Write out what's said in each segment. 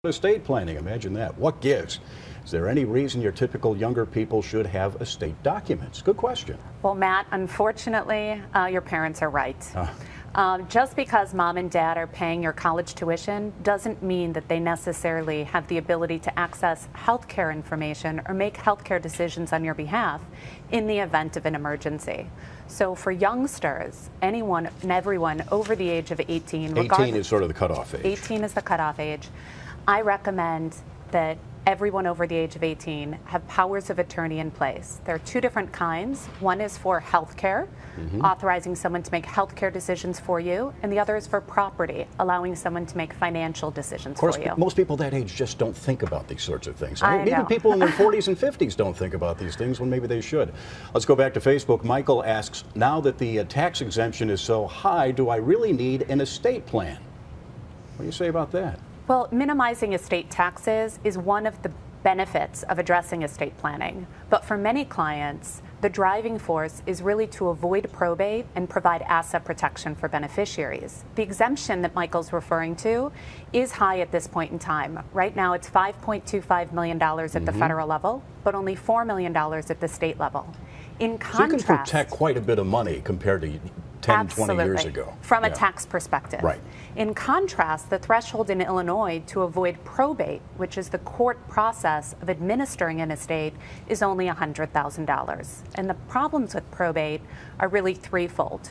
Estate planning, imagine that. What gives? Is there any reason your typical younger people should have estate documents? Good question. Well, Matt, unfortunately, your parents are right. Just because mom and dad are paying your college tuition doesn't mean that they necessarily have the ability to access healthcare information or make healthcare decisions on your behalf in the event of an emergency. So for youngsters, anyone and everyone over the age of 18, 18 is sort of the cutoff age. 18 is the cutoff age. I recommend that everyone over the age of 18 have powers of attorney in place. There are two different kinds. One is for healthcare, authorizing someone to make healthcare decisions for you, and the other is for property, allowing someone to make financial decisions for you. Of course, most people that age just don't think about these sorts of things. I know. Even people in their 40s and 50s don't think about these things when maybe they should. Let's go back to Facebook. Michael asks, now that the tax exemption is so high, do I really need an estate plan? What do you say about that? Well, minimizing estate taxes is one of the benefits of addressing estate planning. But for many clients, the driving force is really to avoid probate and provide asset protection for beneficiaries. The exemption that Michael's referring to is high at this point in time. Right now, it's $5.25 million at the federal level, but only $4 million at the state level. In contrast, so you can protect quite a bit of money compared to 10, 20 years ago. From a tax perspective. Right. In contrast, the threshold in Illinois to avoid probate, which is the court process of administering an estate, is only $100,000. And the problems with probate are really threefold.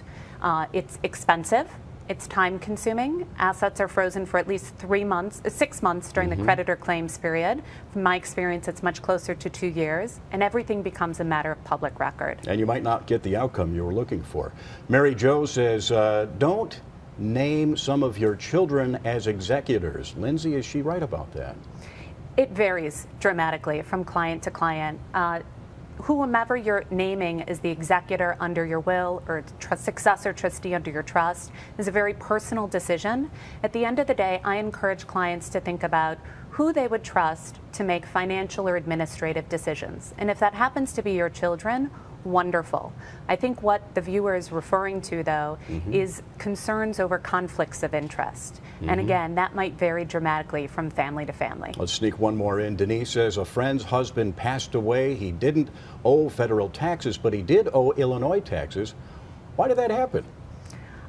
It's expensive. It's time consuming. Assets are frozen for at least 6 months during the creditor claims period. From my experience, it's much closer to 2 years, and everything becomes a matter of public record. And you might not get the outcome you were looking for. Mary Jo says, don't name some of your children as executors. Lindsey, is she right about that? It varies dramatically from client to client. Whomever you're naming as the executor under your will or successor trustee under your trust is a very personal decision. At the end of the day, I encourage clients to think about who they would trust to make financial or administrative decisions. And if that happens to be your children, wonderful. I think what the viewer is referring to, though, is concerns over conflicts of interest. And again, that might vary dramatically from family to family. Let's sneak one more in. Denise says a friend's husband passed away. He didn't owe federal taxes, but he did owe Illinois taxes. Why did that happen?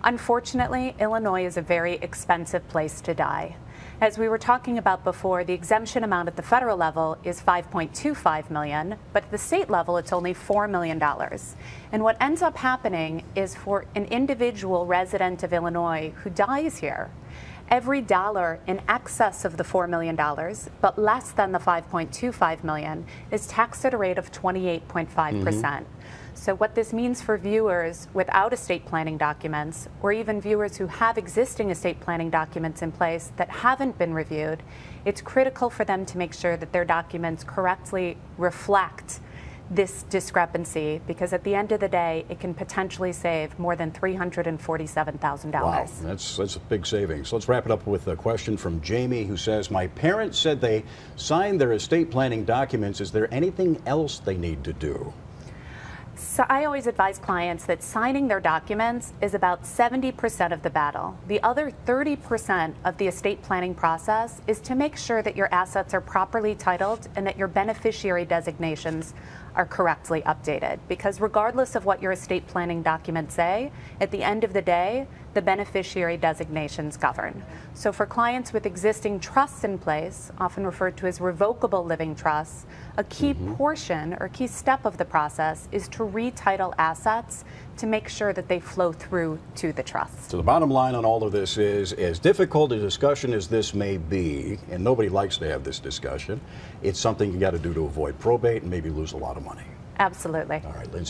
Unfortunately, Illinois is a very expensive place to die. As we were talking about before, the exemption amount at the federal level is $5.25 million, but at the state level, it's only $4 million. And what ends up happening is for an individual resident of Illinois who dies here, every dollar in excess of the $4 million, but less than the $5.25 million, is taxed at a rate of 28.5%. So what this means for viewers without estate planning documents, or even viewers who have existing estate planning documents in place that haven't been reviewed, it's critical for them to make sure that their documents correctly reflect this discrepancy, because at the end of the day, it can potentially save more than $347,000. Wow, that's a big savings. Let's wrap it up with a question from Jamie, who says, my parents said they signed their estate planning documents. Is there anything else they need to do? So I always advise clients that signing their documents is about 70% of the battle. The other 30% of the estate planning process is to make sure that your assets are properly titled and that your beneficiary designations are correctly updated. Because regardless of what your estate planning documents say, at the end of the day, the beneficiary designations govern. So for clients with existing trusts in place, often referred to as revocable living trusts, a key portion or key step of the process is to retitle assets to make sure that they flow through to the trust. So the bottom line on all of this is, as difficult a discussion as this may be, and nobody likes to have this discussion, it's something you got to do to avoid probate and maybe lose a lot of money. Absolutely. All right, Lindsey.